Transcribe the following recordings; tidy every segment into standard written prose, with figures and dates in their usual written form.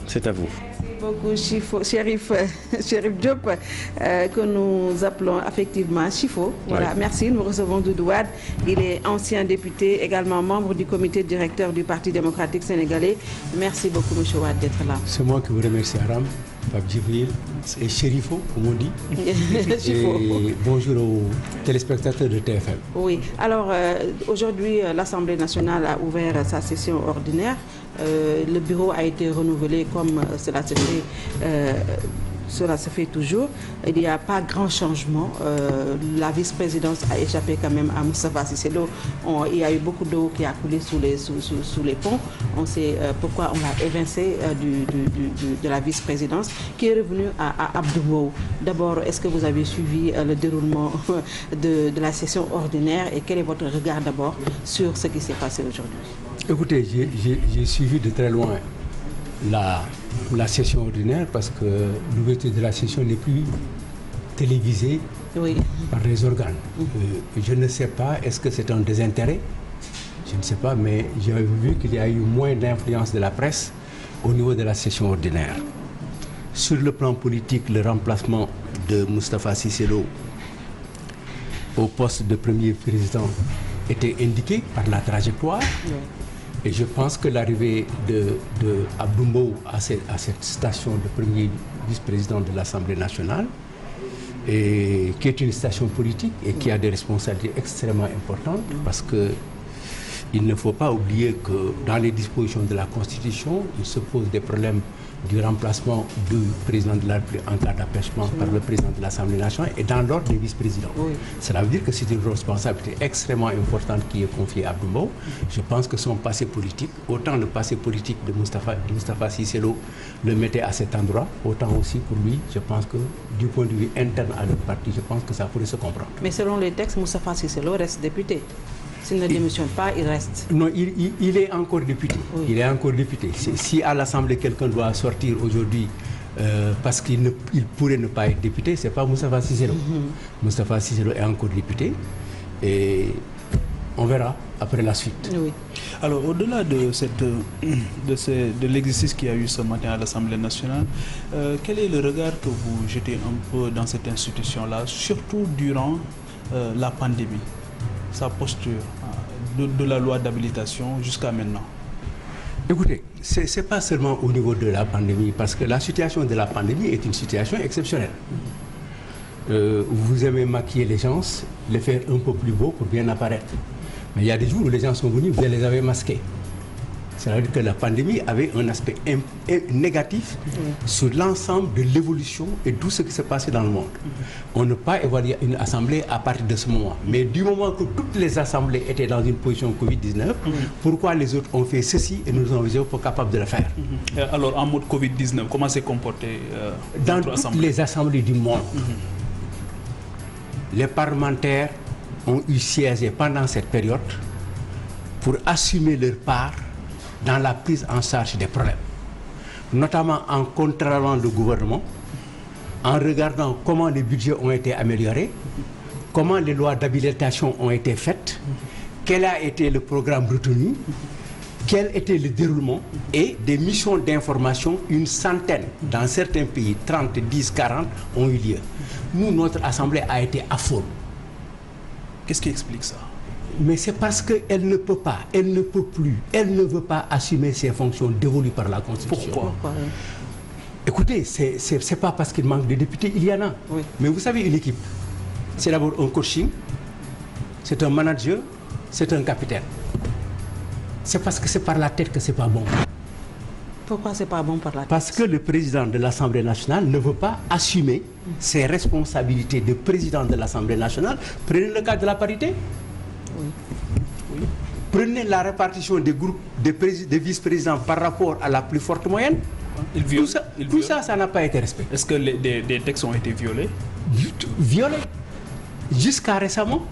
C'est à vous. Merci beaucoup, Chérif Diop, que nous appelons effectivement Chifo. Voilà, oui. Merci. Nous recevons Doudou Wade. Il est ancien député, également membre du comité directeur du Parti démocratique sénégalais. Merci beaucoup, M. Wade, d'être là. C'est moi qui vous remercie, Aram, Pape Djibril et Chérifo, comme on dit. Et bonjour aux téléspectateurs de TFM. Oui. Alors, aujourd'hui, l'Assemblée nationale a ouvert sa session ordinaire. Le bureau a été renouvelé comme cela se fait toujours. Il n'y a pas grand changement. La vice-présidence a échappé quand même à Moustapha Cissé Lo. Il y a eu beaucoup d'eau qui a coulé sous les ponts. On sait pourquoi on l'a évincé de la vice-présidence, qui est revenu à Abdou Mbow. D'abord, est-ce que vous avez suivi le déroulement de la session ordinaire et quel est votre regard d'abord sur ce qui s'est passé aujourd'hui? Écoutez, j'ai suivi de très loin la session ordinaire parce que l'ouverture de la session n'est plus télévisée par les organes. Je ne sais pas, est-ce que c'est un désintérêt? Je ne sais pas, mais j'ai vu qu'il y a eu moins d'influence de la presse au niveau de la session ordinaire. Sur le plan politique, le remplacement de Moustapha Cissé Lo au poste de premier président était indiqué par la trajectoire. Et je pense que l'arrivée de Abdou Mbow à cette station de premier vice-président de l'Assemblée nationale, qui est une station politique et qui a des responsabilités extrêmement importantes, parce qu'il ne faut pas oublier que dans les dispositions de la Constitution, il se pose des problèmes du remplacement du président de la République en cas d'empêchement par le président de l'Assemblée nationale et dans l'ordre des vice-présidents. Cela veut dire que c'est une responsabilité extrêmement importante qui est confiée à Abdou Mbow. Je pense que son passé politique, autant le passé politique de Moustapha Cissé Lo le mettait à cet endroit, autant aussi pour lui, je pense que du point de vue interne à notre parti, je pense que ça pourrait se comprendre. Mais selon les textes, Moustapha Cissé Lo reste député. S'il ne démissionne pas, il reste. Non, il est encore député. Il est encore député. Si à l'Assemblée, quelqu'un doit sortir aujourd'hui parce qu'il pourrait ne pas être député, ce n'est pas Moustapha Cissé Lo. Moustapha Cissé Lo est encore député et on verra après la suite. Oui. Alors, au-delà de l'exercice qu'il y a eu ce matin à l'Assemblée nationale, quel est le regard que vous jetez un peu dans cette institution-là, surtout durant la pandémie? Sa posture de la loi d'habilitation jusqu'à maintenant? Écoutez, ce n'est pas seulement au niveau de la pandémie, parce que la situation de la pandémie est une situation exceptionnelle. Vous aimez maquiller les gens, les faire un peu plus beaux pour bien apparaître. Mais il y a des jours où les gens sont venus, vous les avez masqués. C'est-à-dire que la pandémie avait un aspect négatif sur l'ensemble de l'évolution et tout ce qui s'est passé dans le monde. On ne peut pas évaluer une assemblée à partir de ce moment. Mais du moment que toutes les assemblées étaient dans une position Covid-19, pourquoi les autres ont fait ceci et nous avons pas capables de le faire? Alors, en mode Covid-19, comment s'est comporté dans toutes les assemblées du monde? Les parlementaires ont eu siégé pendant cette période pour assumer leur part dans la prise en charge des problèmes, notamment en contrôlant le gouvernement, en regardant comment les budgets ont été améliorés, comment les lois d'habilitation ont été faites, quel a été le programme retenu, quel était le déroulement, et des missions d'information, une centaine, dans certains pays, 30, 10, 40, ont eu lieu. Nous, notre Assemblée a été aphone. Qu'est-ce qui explique ça? Mais c'est parce qu'elle ne peut pas, elle ne peut plus, elle ne veut pas assumer ses fonctions dévolues par la Constitution. Pourquoi? Écoutez, c'est pas parce qu'il manque de députés, il y en a. Mais vous savez, une équipe, c'est d'abord un coaching, c'est un manager, c'est un capitaine. C'est parce que c'est par la tête que c'est pas bon. Pourquoi c'est pas bon par la tête? Parce que le président de l'Assemblée nationale ne veut pas assumer ses responsabilités de président de l'Assemblée nationale. Prenez le cas de la parité. Prenez la répartition des groupes de vice-présidents par rapport à la plus forte moyenne. Tout ça, ça n'a pas été respecté. Est-ce que des textes ont été violés? Violés. Jusqu'à récemment,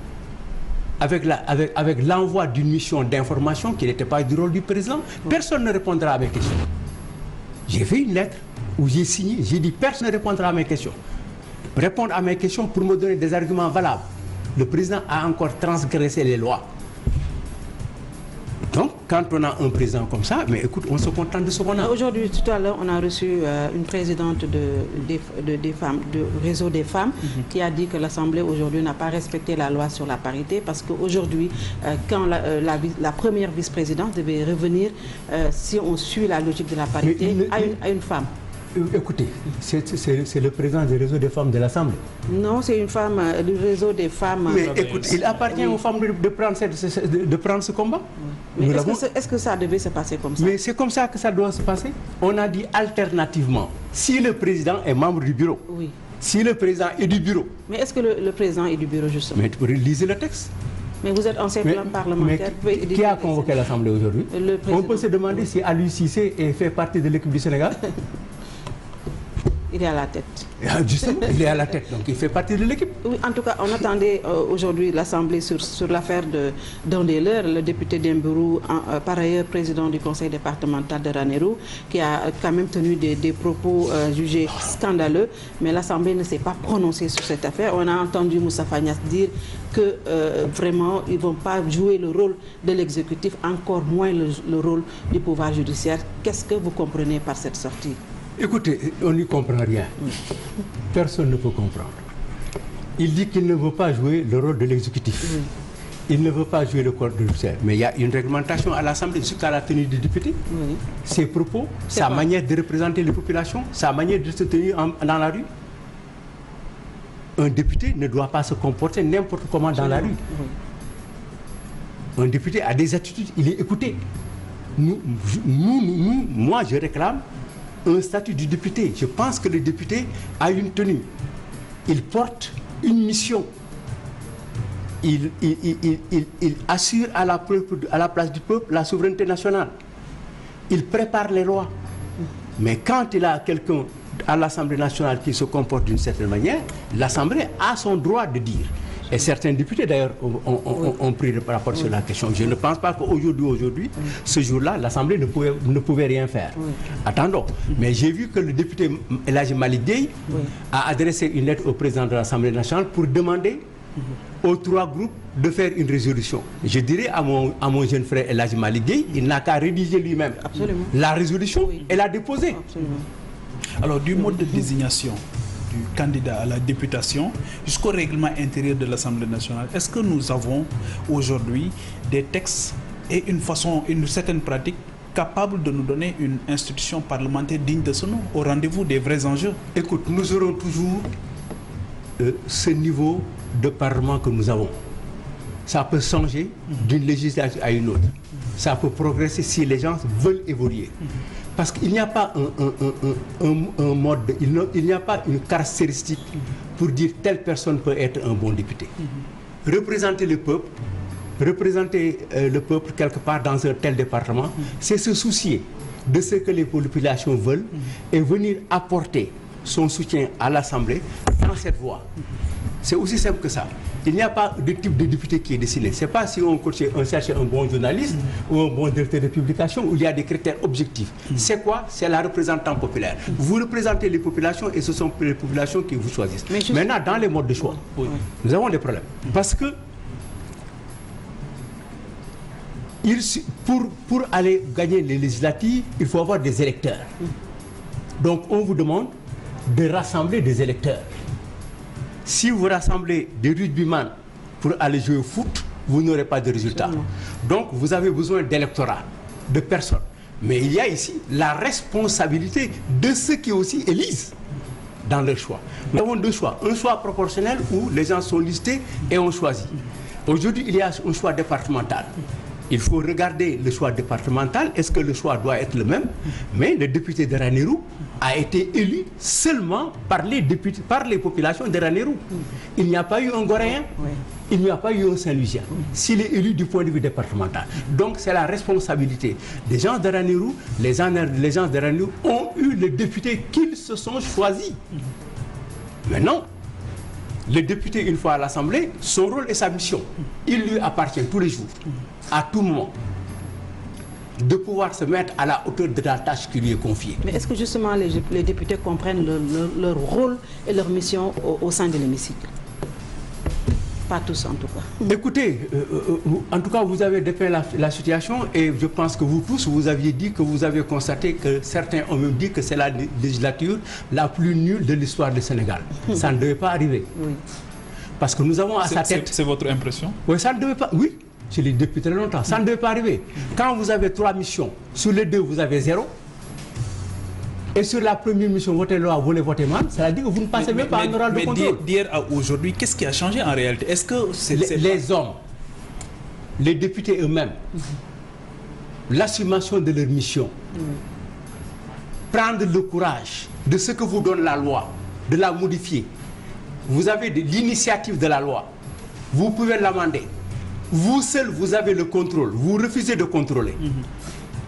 avec l'envoi d'une mission d'information qui n'était pas du rôle du président, personne ne répondra à mes questions. J'ai fait une lettre où j'ai signé, j'ai dit personne ne répondra à mes questions. Répondre à mes questions pour me donner des arguments valables. Le président a encore transgressé les lois. Donc, quand on a un président comme ça, mais écoute, on se contente de ce qu'on a. Aujourd'hui, tout à l'heure, on a reçu une présidente des femmes, du réseau des femmes, qui a dit que l'Assemblée aujourd'hui n'a pas respecté la loi sur la parité, parce qu'aujourd'hui, quand la première vice-présidente devait revenir, si on suit la logique de la parité, à une femme. Écoutez, c'est le président du réseau des femmes de l'Assemblée. Non, c'est une femme du réseau des femmes. Mais écoute, il appartient aux femmes de prendre ce combat. Mais est-ce que ça devait se passer comme ça? Mais c'est comme ça que ça doit se passer. On a dit alternativement, si le président est membre du bureau, oui. Si le président est du bureau. Mais est-ce que le président est du bureau, justement? Mais tu lisez le texte. Mais vous êtes ancien parlementaire. Mais qui a convoqué l'Assemblée aujourd'hui? On peut se demander si Aliou Cissé fait partie de l'équipe du Sénégal. Il est à la tête. Justement, il est à la tête, donc il fait partie de l'équipe. Oui, en tout cas, on attendait aujourd'hui l'Assemblée sur l'affaire d'un des leurs, le député d'Embourou, par ailleurs président du conseil départemental de Ranérou, qui a quand même tenu des propos jugés scandaleux, mais l'Assemblée ne s'est pas prononcée sur cette affaire. On a entendu Moustapha Niasse dire que vraiment, ils ne vont pas jouer le rôle de l'exécutif, encore moins le rôle du pouvoir judiciaire. Qu'est-ce que vous comprenez par cette sortie? Écoutez, on n'y comprend rien. Personne ne peut comprendre. Il dit qu'il ne veut pas jouer le rôle de l'exécutif. Il ne veut pas jouer le corps de judiciaire. Mais il y a une réglementation à l'Assemblée jusqu'à la tenue du député. Ses propos, sa manière de représenter les populations, sa manière de se tenir dans la rue. Un député ne doit pas se comporter n'importe comment dans la rue. Un député a des attitudes, il est écouté. Moi, je réclame un statut du député. Je pense que le député a une tenue. Il porte une mission. Il assure à la place du peuple la souveraineté nationale. Il prépare les lois. Mais quand il a quelqu'un à l'Assemblée nationale qui se comporte d'une certaine manière, l'Assemblée a son droit de dire. Et certains députés, d'ailleurs, ont pris le rapport sur la question. Je ne pense pas qu'aujourd'hui, ce jour-là, l'Assemblée ne pouvait rien faire. Attendons. Mais j'ai vu que le député El Hadji Malick Gueye a adressé une lettre au président de l'Assemblée nationale pour demander aux 3 groupes de faire une résolution. Je dirais à mon jeune frère El Hadji Malick Gueye, il n'a qu'à rédiger lui-même la résolution et la déposer. Absolument. Alors, du mode de désignation du candidat à la députation jusqu'au règlement intérieur de l'Assemblée nationale, est-ce que nous avons aujourd'hui des textes et une certaine pratique capable de nous donner une institution parlementaire digne de ce nom, au rendez-vous des vrais enjeux? Écoute, nous aurons toujours ce niveau de parlement que nous avons. Ça peut changer d'une législature à une autre. Ça peut progresser si les gens veulent évoluer. Parce qu'il n'y a pas un mode, il n'y a pas une caractéristique pour dire telle personne peut être un bon député. Représenter le peuple quelque part dans un tel département, c'est se soucier de ce que les populations veulent et venir apporter son soutien à l'Assemblée dans cette voie. C'est aussi simple que ça. Il n'y a pas de type de député qui est dessiné. Ce n'est pas si on cherche un bon journaliste ou un bon directeur de publication où il y a des critères objectifs. C'est quoi? C'est la représentante populaire. Vous représentez les populations et ce sont les populations qui vous choisissent. Maintenant, dans les modes de choix, nous avons des problèmes. Parce que pour aller gagner les législatives, il faut avoir des électeurs. Donc, on vous demande de rassembler des électeurs. Si vous rassemblez des rugbyman pour aller jouer au foot, vous n'aurez pas de résultat. Donc, vous avez besoin d'électorat, de personnes. Mais il y a ici la responsabilité de ceux qui aussi élisent dans leur choix. Nous avons 2 choix. Un choix proportionnel où les gens sont listés et on choisit. Aujourd'hui, il y a un choix départemental. Il faut regarder le choix départemental. Est-ce que le choix doit être le même? Mais le député de Ranérou a été élu seulement par les populations de Ranérou. Il n'y a pas eu un Goréen, il n'y a pas eu un Saint-Louisien. S'il est élu du point de vue départemental. Donc c'est la responsabilité des gens de Ranérou. Les gens de Ranérou ont eu le député qu'ils se sont choisis. Maintenant, le député, une fois à l'Assemblée, son rôle et sa mission, il lui appartient tous les jours, à tout moment, de pouvoir se mettre à la hauteur de la tâche qui lui est confiée. Mais est-ce que justement les députés comprennent leur rôle et leur mission au sein de l'hémicycle? Pas tous en tout cas. Écoutez, en tout cas, vous avez dépeint la situation et je pense que vous tous, vous aviez dit que vous avez constaté que certains ont même dit que c'est la législature la plus nulle de l'histoire du Sénégal. Ça ne devait pas arriver. Oui. Parce que nous avons à sa tête... C'est votre impression? Oui, ça ne devait pas... Oui, je l'ai dit depuis très longtemps. Ça ne devait pas arriver. Quand vous avez 3 missions, sur les 2, vous avez 0. Et sur la première mission, votez loi, vous les votez mal, ça veut dire que vous ne passez même pas un oral de contrôle. Mais d'hier à aujourd'hui, qu'est-ce qui a changé en réalité? Est-ce que les hommes, les députés eux-mêmes, l'assumation de leur mission, prendre le courage de ce que vous donne la loi, de la modifier. Vous avez l'initiative de la loi, vous pouvez l'amender. Vous seul, vous avez le contrôle, vous refusez de contrôler.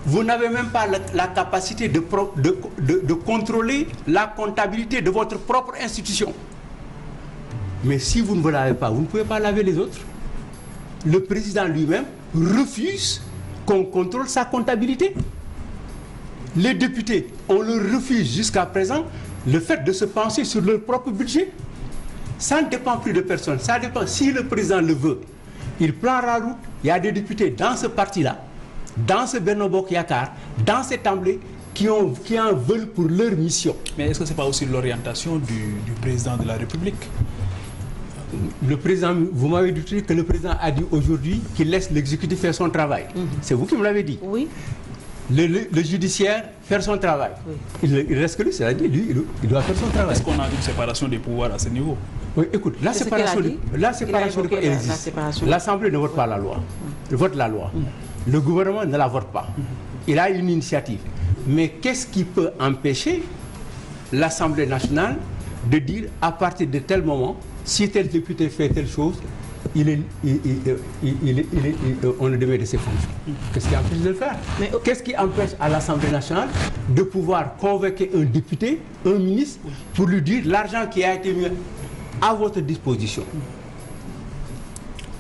Vous n'avez même pas la capacité de contrôler la comptabilité de votre propre institution. Mais si vous ne vous lavez pas, vous ne pouvez pas laver les autres. Le président lui-même refuse qu'on contrôle sa comptabilité. Les députés, on leur refuse jusqu'à présent le fait de se pencher sur leur propre budget. Ça ne dépend plus de personne, ça dépend. Si le président le veut, il prend la route. Il y a des députés dans ce parti-là, dans ce Benno Bokk Yakaar, dans cette assemblée, qui en veulent pour leur mission. Mais est-ce que ce n'est pas aussi l'orientation du président de la République? Le président, vous m'avez dit que le président a dit aujourd'hui qu'il laisse l'exécutif faire son travail. C'est vous qui me l'avez dit. Oui. Le judiciaire faire son travail. Oui. Il reste que lui, c'est-à-dire lui, il doit faire son travail. Est-ce qu'on a une séparation des pouvoirs à ce niveau? Oui, écoute, la séparation existe. L'Assemblée ne vote pas la loi. Elle vote la loi. Le gouvernement ne la vote pas. Il a une initiative. Mais qu'est-ce qui peut empêcher l'Assemblée nationale de dire à partir de tel moment, si tel député fait telle chose, on le démet de ses fonctions. Qu'est-ce qui empêche de le faire? Qu'est-ce qui empêche à l'Assemblée nationale de pouvoir convoquer un député, un ministre, pour lui dire l'argent qui a été mis à votre disposition,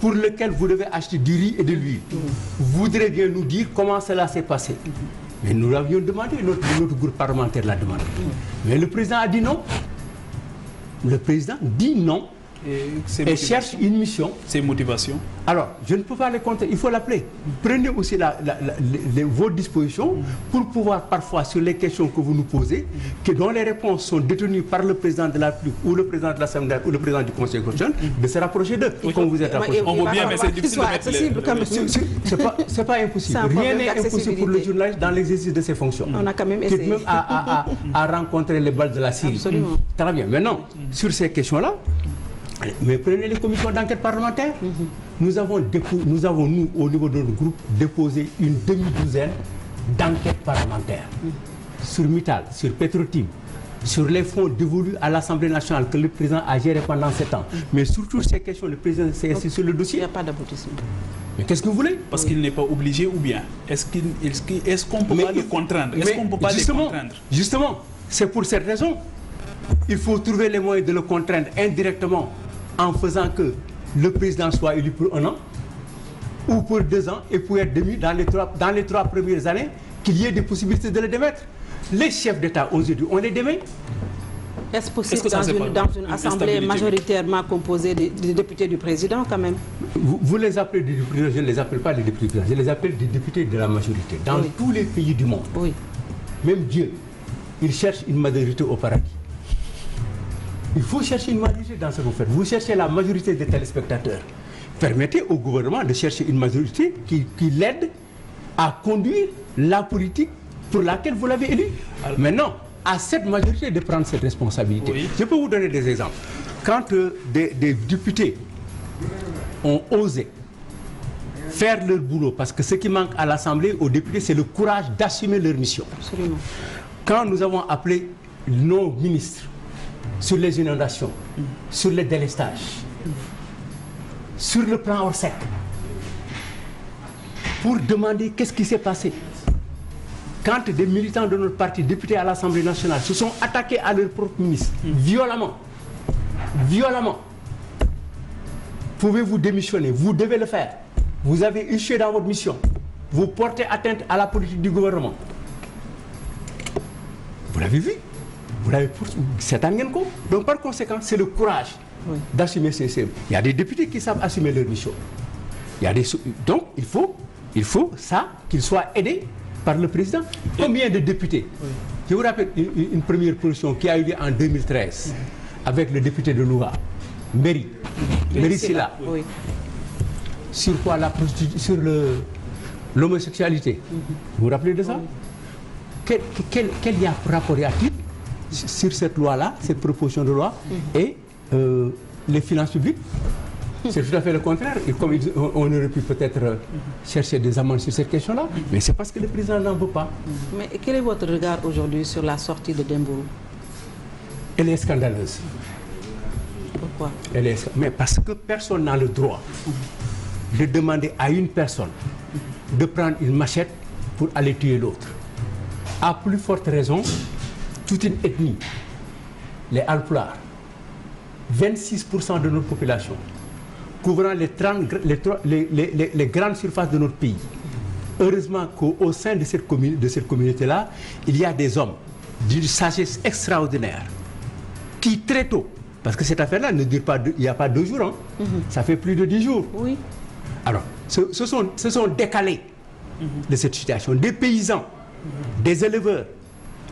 pour lequel vous devez acheter du riz et de l'huile, vous voudrez bien nous dire comment cela s'est passé? Mais nous l'avions demandé, notre groupe parlementaire l'a demandé. Mais le président a dit non. Le président dit non. Et cherche une mission. Ses motivations? Alors, je ne peux pas les compter, il faut l'appeler. Prenez aussi vos dispositions pour pouvoir parfois, sur les questions que vous nous posez, dont les réponses sont détenues par le président de la République ou le président de l'Assemblée ou le président du Conseil constitutionnel, de se rapprocher d'eux, comme vous êtes rapprochés. On voit bien, mais c'est difficile de mettre c'est pas impossible. Rien n'est impossible pour le journaliste dans l'exercice de ses fonctions. On a quand même essayé. Même à rencontrer les balles de la Syrie. Absolument. Très bien. Maintenant, sur ces questions-là, mais prenez les commissions d'enquête parlementaire. Nous avons, nous, au niveau de notre groupe, déposé une demi-douzaine d'enquêtes parlementaires sur Mittal, sur Petrotim, sur les fonds dévolus à l'Assemblée nationale que le président a géré pendant 7 ans. Mais surtout ces questions, le président s'est assis sur le dossier. Il n'y a pas d'aboutissement. Mais qu'est-ce que vous voulez? Parce qu'il n'est pas obligé ou bien? Est-ce qu'on peut pas le contraindre? Est-ce qu'on peut pas les contraindre? Justement, c'est pour cette raison. Il faut trouver les moyens de le contraindre indirectement en faisant que le président soit élu pour 1 an ou pour 2 ans et pour être démis dans les 3 premières années, qu'il y ait des possibilités de le démettre. Les chefs d'État aujourd'hui, on les démet. Est-ce possible dans une assemblée majoritairement composée des députés du président quand même? Vous les appelez des députés, je ne les appelle pas des députés du président, je les appelle des députés de la majorité. Dans tous les pays du monde, même Dieu, il cherche une majorité au paradis. Il faut chercher une majorité dans ce que vous faites. Vous cherchez la majorité des téléspectateurs. Permettez au gouvernement de chercher une majorité qui l'aide à conduire la politique pour laquelle vous l'avez élu. Maintenant, à cette majorité de prendre cette responsabilité. Je peux vous donner des exemples. Quand des députés ont osé faire leur boulot, parce que ce qui manque à l'Assemblée, aux députés, c'est le courage d'assumer leur mission. Absolument. Quand nous avons appelé nos ministres sur les inondations, sur les délestages, sur le plan Orsec, pour demander qu'est-ce qui s'est passé. Quand des militants de notre parti, députés à l'Assemblée nationale, se sont attaqués à leur propre ministre, violemment, pouvez-vous démissionner? Vous devez le faire. Vous avez échoué dans votre mission. Vous portez atteinte à la politique du gouvernement. Vous l'avez vu? Vous l'avez poursuivi. C'est un gain. Donc par conséquent, c'est le courage d'assumer il y a des députés qui savent assumer leur mission. Donc il faut ça qu'ils soient aidés par le président. Combien de députés? Je vous rappelle une première position qui a eu lieu en 2013 avec le député de Louga, Méry Sylla. Sur quoi? La prostitution, sur l'homosexualité. Vous vous rappelez de ça? Quel rapport y a-t-il sur cette loi-là, cette proposition de loi et les finances publiques? C'est tout à fait le contraire. Et comme on aurait pu peut-être chercher des amendes sur cette question-là, mais c'est parce que le président n'en veut pas. Mais quel est votre regard aujourd'hui sur la sortie de Dembourou? Elle est scandaleuse. Pourquoi? Mais parce que personne n'a le droit de demander à une personne de prendre une machette pour aller tuer l'autre. À plus forte raison, toute une ethnie, les Alpulaar, 26% de notre population, couvrant les grandes surfaces de notre pays. Heureusement qu'au sein de cette communauté-là, il y a des hommes d'une sagesse extraordinaire qui très tôt, parce que cette affaire-là ne dure pas, il n'y a pas 2 jours, ça fait plus de 10 jours. Oui. Alors, se sont décalés de cette situation. Des paysans, des éleveurs,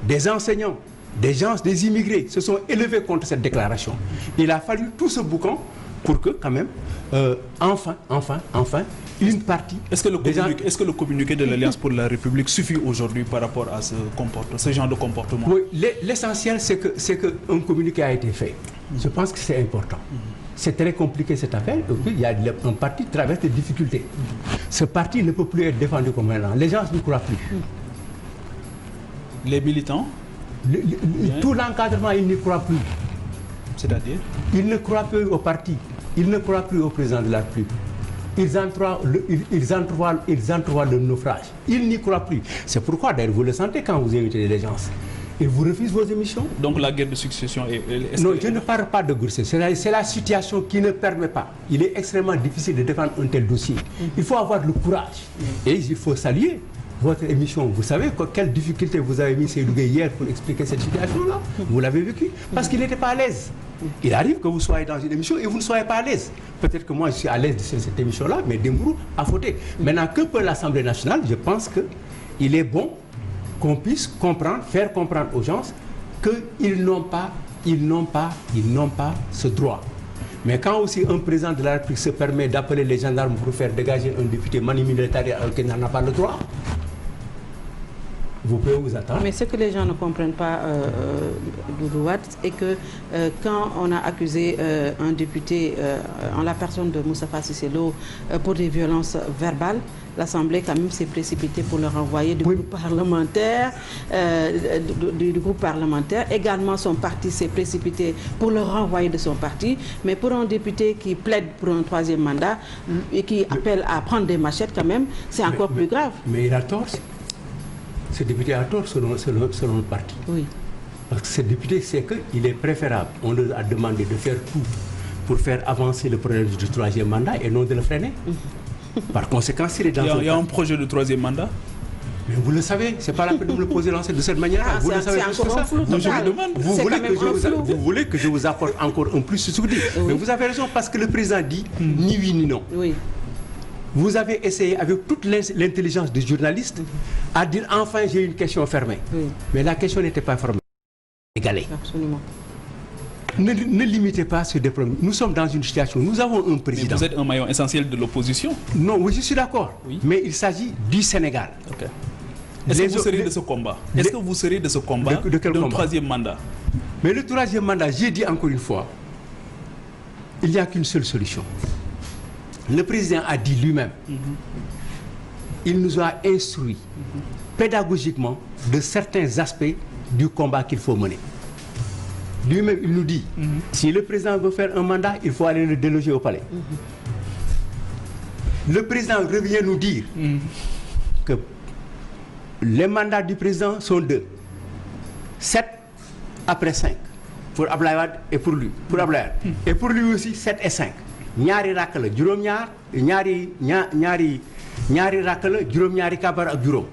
des enseignants, des immigrés se sont élevés contre cette déclaration. Il a fallu tout ce boucan pour que, quand même, enfin, une partie... Est-ce que le communiqué de l'Alliance pour la République suffit aujourd'hui par rapport à ce genre de comportement? Oui, l'essentiel, c'est qu'un communiqué a été fait. Je pense que c'est important. C'est très compliqué cette affaire. Il y a un parti qui traverse des difficultés. Ce parti ne peut plus être défendu comme maintenant. Les gens ne croient plus. Les militants? Tout l'encadrement, ils ne croient plus. C'est-à-dire? Ils ne croient plus au parti. Ils ne croient plus au président de la République. Ils entrevoient le naufrage. Ils n'y croient plus. C'est pourquoi, d'ailleurs, vous le sentez quand vous invitez les gens. Ils vous refusent vos émissions. Donc la guerre de succession est... Non, je ne parle pas de guerre. C'est la situation qui ne permet pas. Il est extrêmement difficile de défendre un tel dossier. Il faut avoir le courage. Et il faut saluer votre émission. Vous savez quelle difficulté vous avez mis Seydou Gueye hier pour expliquer cette situation-là? Vous l'avez vécu parce qu'il n'était pas à l'aise. Il arrive que vous soyez dans une émission et vous ne soyez pas à l'aise. Peut-être que moi je suis à l'aise de cette émission-là, mais Dembourou a fauté. Maintenant, que peut l'Assemblée nationale? Je pense qu'il est bon qu'on puisse faire comprendre aux gens qu'ils n'ont pas ce droit. Mais quand aussi un président de la République se permet d'appeler les gendarmes pour faire dégager un député manu militaire alors qu'il n'en a pas le droit, vous pouvez vous attendre. Mais ce que les gens ne comprennent pas, Doudou Wade, est que quand on a accusé un député en la personne de Moustapha Cissé Lo pour des violences verbales, l'Assemblée quand même s'est précipitée pour le renvoyer du groupe parlementaire. Également, son parti s'est précipité pour le renvoyer de son parti. Mais pour un député qui plaide pour un 3e mandat et qui appelle à prendre des machettes quand même, c'est encore plus grave. Mais il a tort. Ce député a tort selon le parti. Oui. Parce que ce député sait qu'il est préférable. On leur a demandé de faire tout pour faire avancer le projet du 3e mandat et non de le freiner. Par conséquent, il est dans il y a un projet de 3e mandat? Mais vous le savez, c'est pas la peine de me le poser de cette manière-là. Vous le savez juste ça. Vous voulez que je vous apporte encore un plus souci. Mais vous avez raison parce que le président dit ni oui ni non. Oui. Vous avez essayé avec toute l'intelligence des journalistes à dire enfin j'ai une question fermée. Oui. Mais la question n'était pas fermée. Égalée. Absolument. Ne limitez pas ce problèmes. Nous sommes dans une situation, nous avons un président. Mais vous êtes un maillon essentiel de l'opposition? Non, oui, je suis d'accord. Oui. Mais il s'agit du Sénégal. Okay. Est-ce que vous serez de ce combat? Est-ce que vous serez de ce combat d'un 3e mandat? Mais le 3e mandat, j'ai dit encore une fois, il n'y a qu'une seule solution. Le président a dit lui-même, il nous a instruit pédagogiquement de certains aspects du combat qu'il faut mener. Lui-même, il nous dit, si le président veut faire un mandat, il faut aller le déloger au palais. Le président revient nous dire que les mandats du président sont 2. 7 après 5. Pour Abdoulaye Wade et pour lui. Pour Abdoulaye. Et pour lui aussi, 7 et 5. ñaari rakk la juróom-ñaar ñaari rakk la juróom-ñaari kabar ak juróom.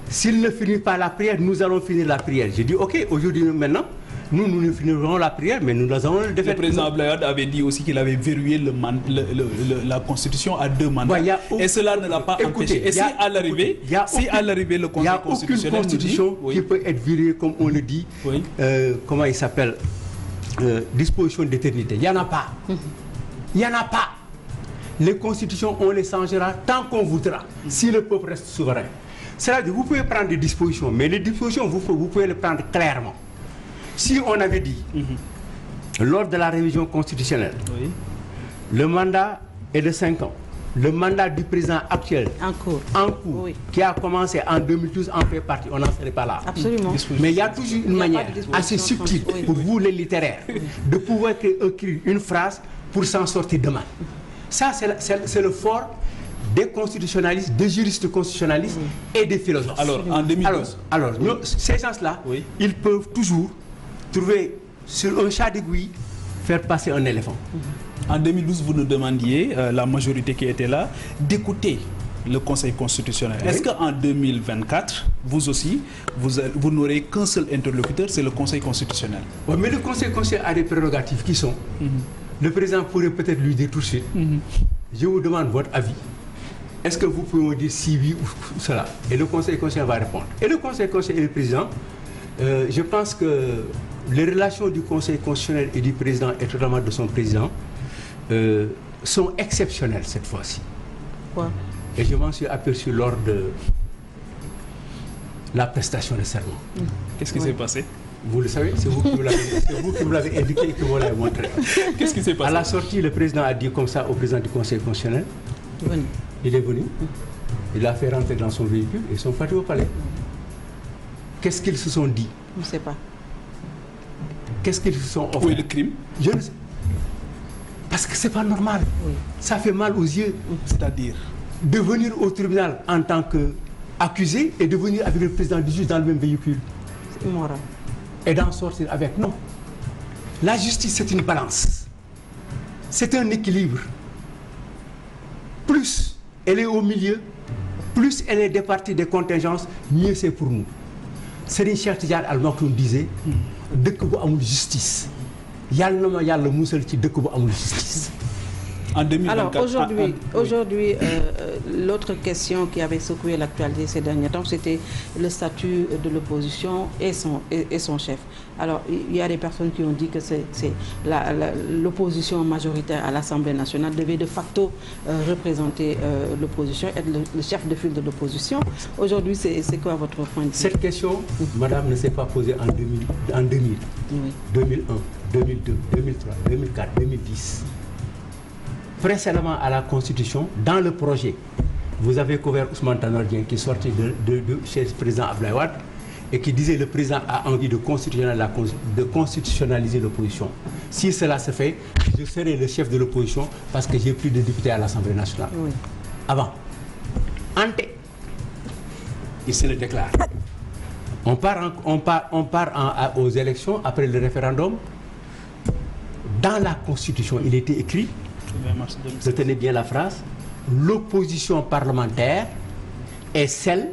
S'il ne finit pas la prière, nous allons finir la prière. Je dis ok, aujourd'hui maintenant nous ne finirons la prière, mais nous allons le défaire. Le président Abdoulaye Wade avait dit aussi qu'il avait verrouillé la Constitution à 2 mandats. Et cela ne l'a pas empêché. Et si à l'arrivée, le Conseil constitutionnel nous dit... Il n'y a aucune constitution qui peut être verrouillée, comme on le dit, comment il s'appelle, disposition d'éternité. Il n'y en a pas. Il n'y en a pas. Les constitutions, on les changera tant qu'on voudra, si le peuple reste souverain. C'est-à-dire, vous pouvez prendre des dispositions, mais les dispositions, vous pouvez les prendre clairement. Si on avait dit, lors de la révision constitutionnelle, le mandat est de 5 ans, le mandat du président actuel, en cours, qui a commencé en 2012, en fait partie, on n'en serait pas là. Absolument. Mais il y a toujours une manière assez subtile, pour vous les littéraires, de pouvoir écrire une phrase pour s'en sortir demain. Ça, c'est le fort des constitutionnalistes, des juristes constitutionnalistes et des philosophes. Alors, en 2012... Alors ces gens-là, ils peuvent toujours trouver sur un chat d'aiguille, faire passer un éléphant. En 2012, vous nous demandiez, la majorité qui était là, d'écouter le Conseil constitutionnel. Est-ce qu'en 2024, vous aussi, vous n'aurez qu'un seul interlocuteur, c'est le Conseil constitutionnel? Oui, mais le Conseil constitutionnel a des prérogatives qui sont... Le président pourrait peut-être lui dire tout de suite, je vous demande votre avis. Est-ce que vous pouvez me dire si oui ou cela? Et le Conseil constitutionnel va répondre. Et le Conseil constitutionnel et le président, je pense que les relations du Conseil constitutionnel et du président, et notamment de son président, sont exceptionnelles cette fois-ci. Et je m'en suis aperçu lors de la prestation de serment. Qu'est-ce qui s'est passé? Vous le savez, c'est vous qui me l'avez indiqué et qui me l'avez montré. Qu'est-ce qui s'est passé? À la sortie, le président a dit comme ça au président du Conseil constitutionnel. Il est venu, il a fait rentrer dans son véhicule et ils sont partis au palais. Qu'est-ce qu'ils se sont dit? Je ne sais pas. Qu'est-ce qu'ils se sont offerts? Où est le crime? Je ne sais. Parce que c'est pas normal. Ça fait mal aux yeux. C'est-à-dire de venir au tribunal en tant qu'accusé et de venir avec le président du juge dans le même véhicule. C'est immoral. Et d'en sortir avec. Non. La justice, c'est une balance. C'est un équilibre. Plus elle est au milieu, plus elle est départie des contingences, mieux c'est pour nous. Serigne Cheikh Tidiane Al Maktoum disait dëkk bu amul justice yàlla na ma yàlla musal ci dëkk bu amul justice. En 2024, alors aujourd'hui, l'autre question qui avait secoué l'actualité ces derniers temps, c'était le statut de l'opposition et son chef. Alors, il y a des personnes qui ont dit que l'opposition majoritaire à l'Assemblée nationale devait de facto représenter l'opposition, être le chef de file de l'opposition. Aujourd'hui, c'est quoi votre point de vue? Cette question, madame, ne s'est pas posée en 2000, 2001, 2002, 2003, 2004, 2010. Précédemment à la Constitution, dans le projet, vous avez couvert Ousmane Tanor Dieng qui sortait de chez le président Abdoulaye Wade et qui disait le président a envie de constitutionnaliser l'opposition. Si cela se fait, je serai le chef de l'opposition parce que j'ai plus de députés à l'Assemblée nationale. Avant. Ante, il se le déclare. On part aux élections après le référendum. Dans la Constitution, il était écrit, retenez bien la phrase, l'opposition parlementaire est celle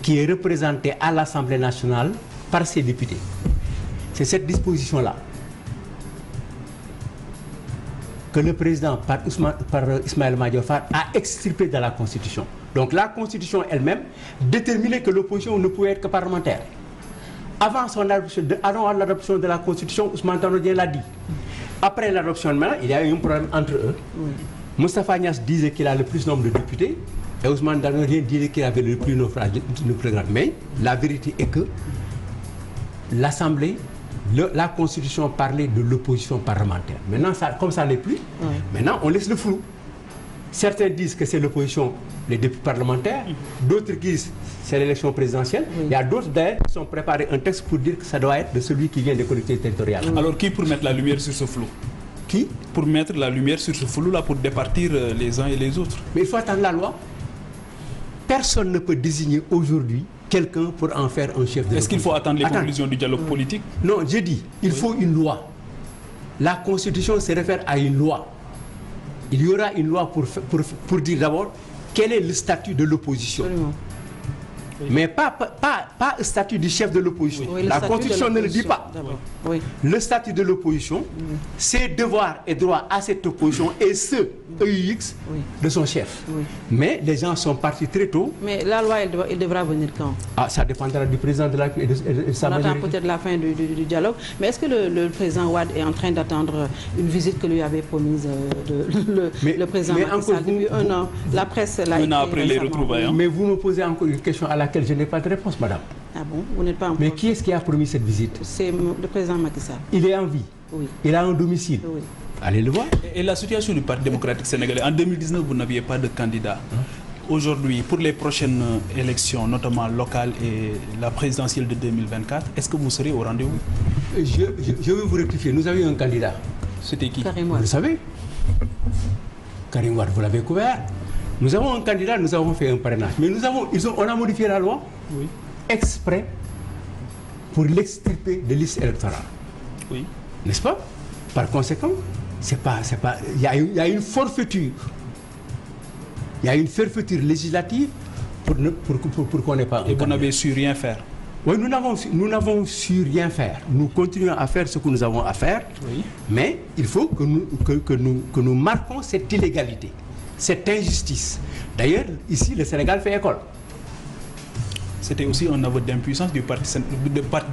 qui est représentée à l'Assemblée nationale par ses députés. C'est cette disposition-là que le président, par Ismaël Madior Fall, a extirpé de la Constitution. Donc la Constitution elle-même déterminait que l'opposition ne pouvait être que parlementaire. Avant l'adoption de la Constitution, Ousmane Tanor Dieng l'a dit. Après l'adoption, il y a eu un problème entre eux. Moustapha Niasse disait qu'il a le plus nombre de députés et Ousmane Tanor Dieng disait qu'il avait le plus nombre de grade. Mais la vérité est que l'Assemblée, la Constitution parlait de l'opposition parlementaire. Maintenant, comme ça n'est plus, maintenant on laisse le flou. Certains disent que c'est l'opposition, les députés parlementaires. D'autres disent que c'est l'élection présidentielle. Il y a d'autres d'ailleurs qui ont préparé un texte pour dire que ça doit être de celui qui vient des collectivités territoriales. Alors qui pour mettre la lumière sur ce flou? Qui? Pour mettre la lumière sur ce flou-là, pour départir les uns et les autres. Mais il faut attendre la loi. Personne ne peut désigner aujourd'hui quelqu'un pour en faire un chef de l'opposition. Est-ce qu'il faut attendre les conclusions du dialogue politique? Non, j'ai dit, il faut une loi. La Constitution se réfère à une loi. Il y aura une loi pour dire d'abord quel est le statut de l'opposition. Oui. Mais pas le statut du chef de l'opposition. Oui, la Constitution ne le dit pas. Oui. Le statut de l'opposition, ses devoirs et droits à cette opposition et ceux EUX de son chef. Oui. Mais les gens sont partis très tôt. Mais la loi, elle devra venir quand? Ah, ça dépendra du président de la République et de sa majorité. On attend peut-être la fin du dialogue. Mais est-ce que le président Wade est en train d'attendre une visite que lui avait promise le président Macky Sall depuis un an? La presse l'a écrit après les retrouvailles. Mais vous me posez encore une question à laquelle je n'ai pas de réponse, madame. Ah bon? Vous n'êtes pas en Mais qui est-ce qui a promis cette visite? C'est le président Macky Sall. Il est en vie. Oui. Il a un domicile. Oui. Allez le voir. Et la situation du Parti démocratique sénégalais, en 2019, vous n'aviez pas de candidat. Aujourd'hui, pour les prochaines élections, notamment locales et la présidentielle de 2024, est-ce que vous serez au rendez-vous? Je vais vous rectifier. Nous avions un candidat. C'était qui? Karim Wade. Vous le savez? Karim Wade, vous l'avez couvert. Nous avons un candidat, nous avons fait un parrainage. Mais on a modifié la loi exprès pour l'extirper de liste électorale. Oui. N'est-ce pas? Par conséquent, il y a une forfaiture. Il y a une forfaiture législative pour qu'on n'ait pas. Et vous n'avez su rien faire? Oui, nous n'avons su rien faire. Nous continuons à faire ce que nous avons à faire, mais il faut que nous marquons cette illégalité, cette injustice. D'ailleurs, ici, le Sénégal fait école. C'était aussi un aveu d'impuissance du Parti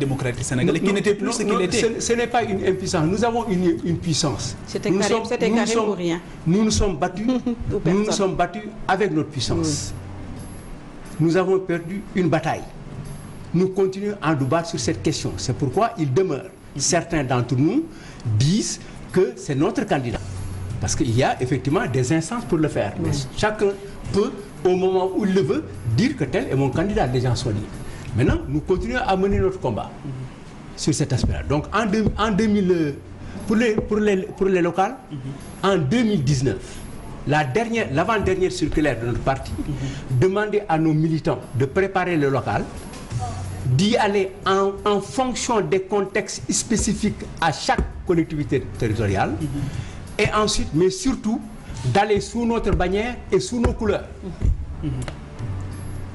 démocratique sénégalais qui n'était plus ce qu'il était. Ce n'est pas une impuissance. Nous avons une puissance. C'était Karim pour rien. Nous nous sommes battus. Nous nous sommes battus avec notre puissance. Oui. Nous avons perdu une bataille. Nous continuons à nous battre sur cette question. C'est pourquoi il demeure. Certains d'entre nous disent que c'est notre candidat. Parce qu'il y a effectivement des instances pour le faire. Mais chacun peut, au moment où il le veut, dire que tel est mon candidat. Les gens sont libres. Maintenant, nous continuons à mener notre combat sur cet aspect-là. Donc, pour les locales, en 2019, l'avant-dernière circulaire de notre parti demandait à nos militants de préparer le local, d'y aller en fonction des contextes spécifiques à chaque collectivité territoriale, et ensuite, mais surtout, d'aller sous notre bannière et sous nos couleurs.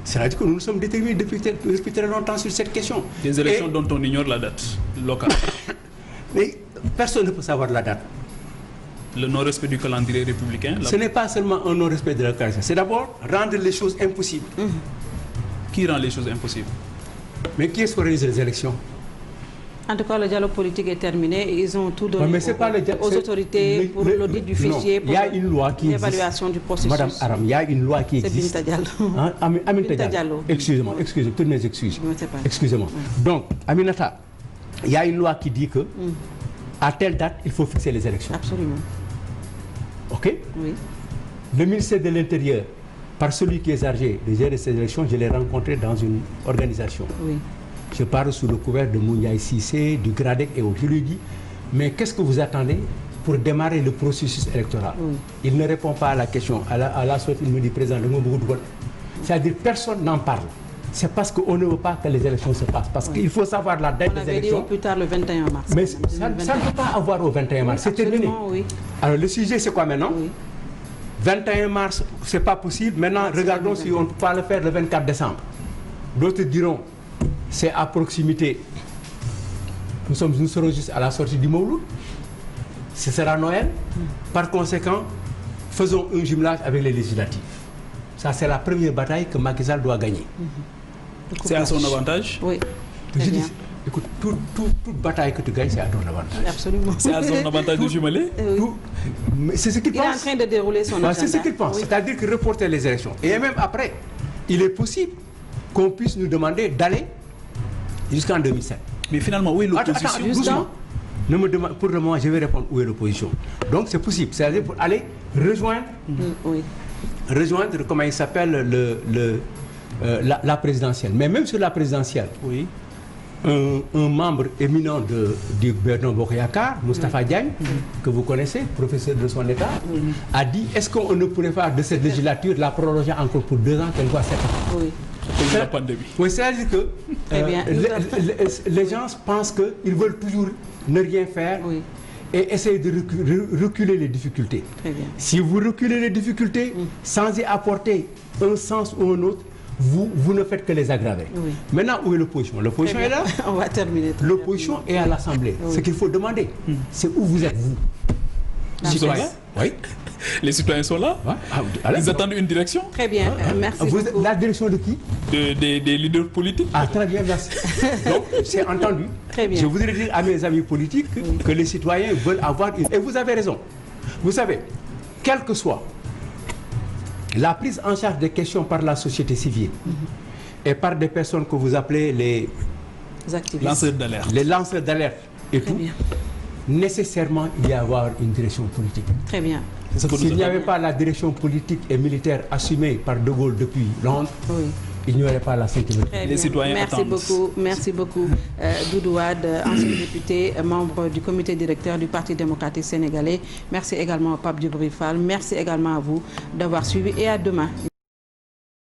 C'est-à-dire que nous nous sommes déterminés depuis très longtemps sur cette question. Des élections dont on ignore la date locale. Mais personne ne peut savoir la date. Le non-respect du calendrier républicain. Ce n'est pas seulement un non-respect de la calendrier, c'est d'abord rendre les choses impossibles. Qui rend les choses impossibles? Mais qui est-ce qui organise les élections? En tout cas, le dialogue politique est terminé et ils ont tout donné aux autorités pour l'audit du fichier, pour l'évaluation du processus. Madame Aram, il y a une loi qui existe. C'est Binta Diallo. Aminata Diallo. Excusez-moi, toutes mes excuses. Excusez-moi. Donc, Aminata, il y a une loi qui dit que à telle date, il faut fixer les élections. Absolument. OK? Oui. Le ministère de l'Intérieur, par celui qui est chargé de gérer ces élections, je l'ai rencontré dans une organisation. Oui. Je parle sous le couvert de Mouniaï Sissé, du GRADEC et autres. Je lui dis, mais qu'est-ce que vous attendez pour démarrer le processus électoral? Il ne répond pas à la question. À la suite, il me dit, président, c'est-à-dire personne n'en parle. C'est parce qu'on ne veut pas que les élections se passent. Parce qu'il faut savoir la date des élections. On avait dit au plus tard le 21 mars. Mais ça ne peut pas avoir au 21 mars. C'est terminé. Oui. Alors le sujet, c'est quoi maintenant? 21 mars, c'est pas possible. Maintenant, regardons si on ne peut pas le faire le 24 décembre. D'autres diront, c'est à proximité. Nous serons juste à la sortie du Mouloud. Ce sera Noël. Par conséquent, faisons un jumelage avec les législatives. Ça, c'est la première bataille que Macky Sall doit gagner. C'est à son avantage? Oui. Je dis, écoute, toute bataille que tu gagnes, c'est à ton avantage. Absolument. C'est à son avantage de jumeler? C'est ce qu'il pense. Il est en train de dérouler son agenda. C'est ce qu'il pense. C'est-à-dire que reporter les élections. Et même après, il est possible qu'on puisse nous demander d'aller jusqu'en 2007. Mais finalement, où est l'opposition? Attends, doucement. Pour le moment, je vais répondre où est l'opposition. Donc c'est possible. C'est-à-dire pour aller rejoindre, comment il s'appelle, la présidentielle. Mais même sur la présidentielle, un membre éminent du Benno Bokk Yakaar, Moustapha Diagne, que vous connaissez, professeur de son État, a dit, est-ce qu'on ne pourrait pas de cette législature la prolonger encore pour 2 ans, qu'elle soit 7 ans? La pandémie. Oui, c'est-à-dire que les gens pensent qu'ils veulent toujours ne rien faire et essayer de reculer les difficultés. Très bien. Si vous reculez les difficultés sans y apporter un sens ou un autre, vous ne faites que les aggraver. Oui. Maintenant, où est l'opposition? L'opposition est là. On va terminer. L'opposition est à l'Assemblée. Oui. Ce qu'il faut demander, c'est où vous êtes, vous. Citoyens. Oui. Les citoyens sont là. Ils attendent une direction. Très bien, merci beaucoup. La direction de qui? Des leaders politiques. Ah, très bien, merci. Donc, c'est entendu. Très bien. Je voudrais dire à mes amis politiques que les citoyens veulent avoir une... Et vous avez raison. Vous savez, quelle que soit la prise en charge des questions par la société civile et par des personnes que vous appelez les lanceurs d'alerte. Les lanceurs d'alerte et tout, nécessairement, il y a avoir une direction politique. Très bien. S'il n'y avait pas la direction politique et militaire assumée par De Gaulle depuis Londres, il n'y aurait pas la sécurité. Les citoyens attendent. Merci beaucoup. Doudou Wade, ancien député, membre du comité directeur du Parti démocratique sénégalais. Merci également à Pape Djibril Fall. Merci également à vous d'avoir suivi et à demain.